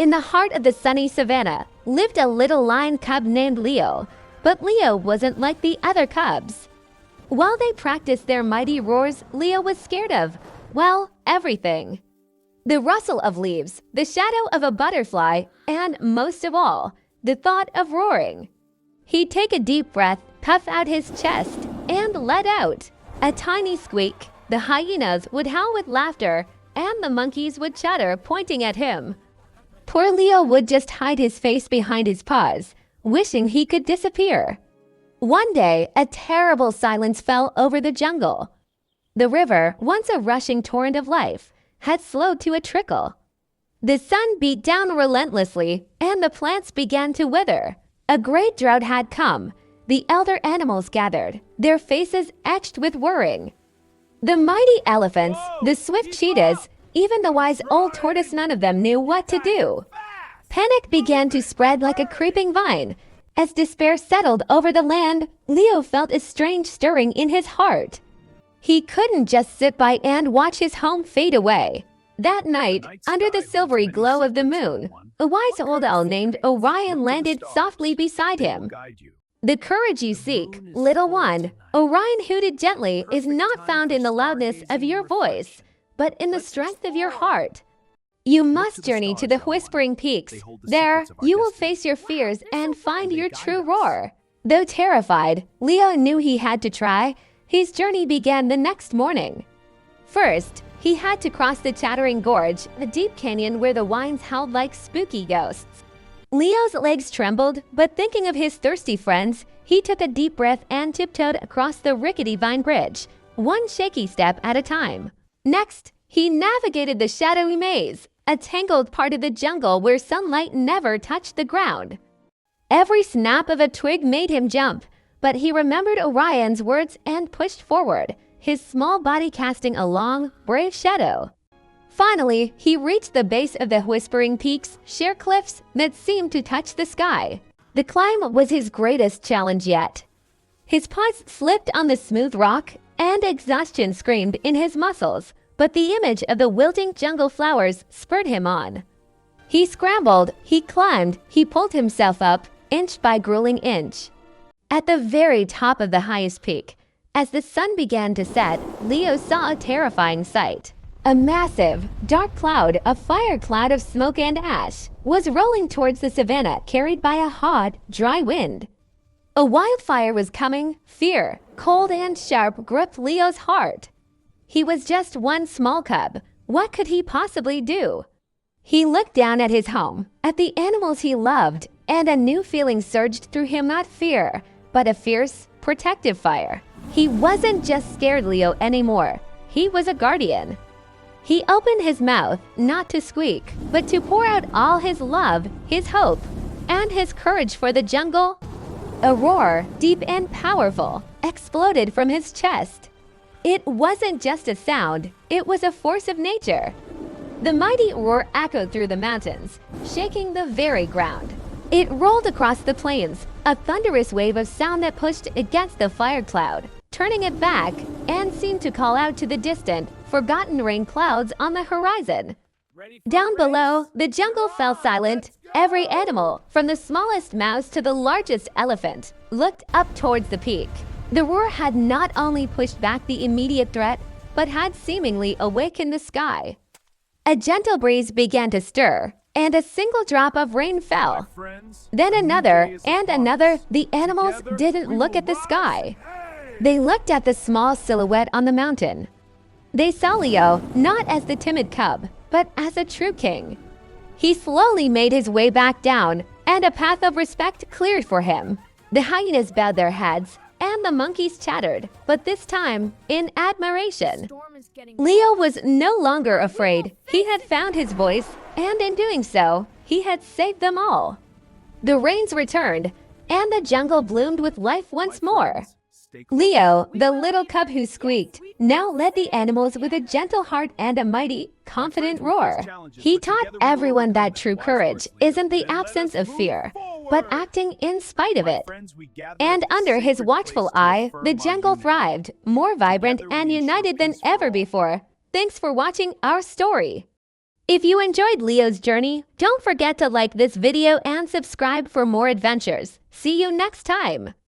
In the heart of the sunny savannah lived a little lion cub named Leo, but Leo wasn't like the other cubs. While they practiced their mighty roars, Leo was scared of, well, everything. The rustle of leaves, the shadow of a butterfly, and most of all, the thought of roaring. He'd take a deep breath, puff out his chest, and let out a tiny squeak. The hyenas would howl with laughter, and the monkeys would chatter, pointing at him. Poor Leo would just hide his face behind his paws, wishing he could disappear. One day, a terrible silence fell over the jungle. The river, once a rushing torrent of life, had slowed to a trickle. The sun beat down relentlessly, and the plants began to wither. A great drought had come. The elder animals gathered, their faces etched with worrying. The mighty elephants, the swift cheetahs, even the wise old tortoise, none of them knew what to do. Panic began to spread like a creeping vine. As despair settled over the land, Leo felt a strange stirring in his heart. He couldn't just sit by and watch his home fade away. That night, under the silvery glow of the moon, a wise old owl named Orion landed softly beside him. The courage you seek, little one, Orion hooted gently, is not found in the loudness of your voice, but in the strength of your heart. You must journey to the Whispering Peaks. There, you will face your fears and find your true roar. Though terrified, Leo knew he had to try. His journey began the next morning. First, he had to cross the Chattering Gorge, a deep canyon where the winds howled like spooky ghosts. Leo's legs trembled, but thinking of his thirsty friends, he took a deep breath and tiptoed across the rickety vine bridge, one shaky step at a time. Next, he navigated the shadowy maze, a tangled part of the jungle where sunlight never touched the ground. Every snap of a twig made him jump, but he remembered Orion's words and pushed forward, his small body casting a long, brave shadow. Finally, he reached the base of the Whispering Peaks, sheer cliffs that seemed to touch the sky. The climb was his greatest challenge yet. His paws slipped on the smooth rock, and exhaustion screamed in his muscles, but the image of the wilting jungle flowers spurred him on. He scrambled, he climbed, he pulled himself up, inch by grueling inch. At the very top of the highest peak, as the sun began to set, Leo saw a terrifying sight. A massive, dark cloud, a fire cloud of smoke and ash, was rolling towards the savannah, carried by a hot, dry wind. A wildfire was coming. Fear, cold and sharp, gripped Leo's heart. He was just one small cub. What could he possibly do? He looked down at his home, at the animals he loved, and a new feeling surged through him, not fear, but a fierce, protective fire. He wasn't just scared Leo anymore. He was a guardian. He opened his mouth, not to squeak, but to pour out all his love, his hope, and his courage for the jungle. A roar, deep and powerful, exploded from his chest. It wasn't just a sound, it was a force of nature. The mighty roar echoed through the mountains, shaking the very ground. It rolled across the plains, a thunderous wave of sound that pushed against the fire cloud, turning it back, and seemed to call out to the distant, forgotten rain clouds on the horizon. Down below, the jungle fell silent. Every animal, from the smallest mouse to the largest elephant, looked up towards the peak. The roar had not only pushed back the immediate threat, but had seemingly awakened the sky. A gentle breeze began to stir, and a single drop of rain fell. Then another and another. The animals didn't look at the sky. They looked at the small silhouette on the mountain. They saw Leo not as the timid cub, but as a true king. He slowly made his way back down, and a path of respect cleared for him. The hyenas bowed their heads, and the monkeys chattered, but this time in admiration. Leo was no longer afraid. He had found his voice, and in doing so, he had saved them all. The rains returned, and the jungle bloomed with life once more. Leo, the little cub who squeaked, now led the animals with a gentle heart and a mighty, confident roar. He taught everyone that true courage isn't the absence of fear, but acting in spite of it. And under his watchful eye, the jungle thrived, more vibrant and united than ever before. Thanks for watching our story. If you enjoyed Leo's journey, don't forget to like this video and subscribe for more adventures. See you next time!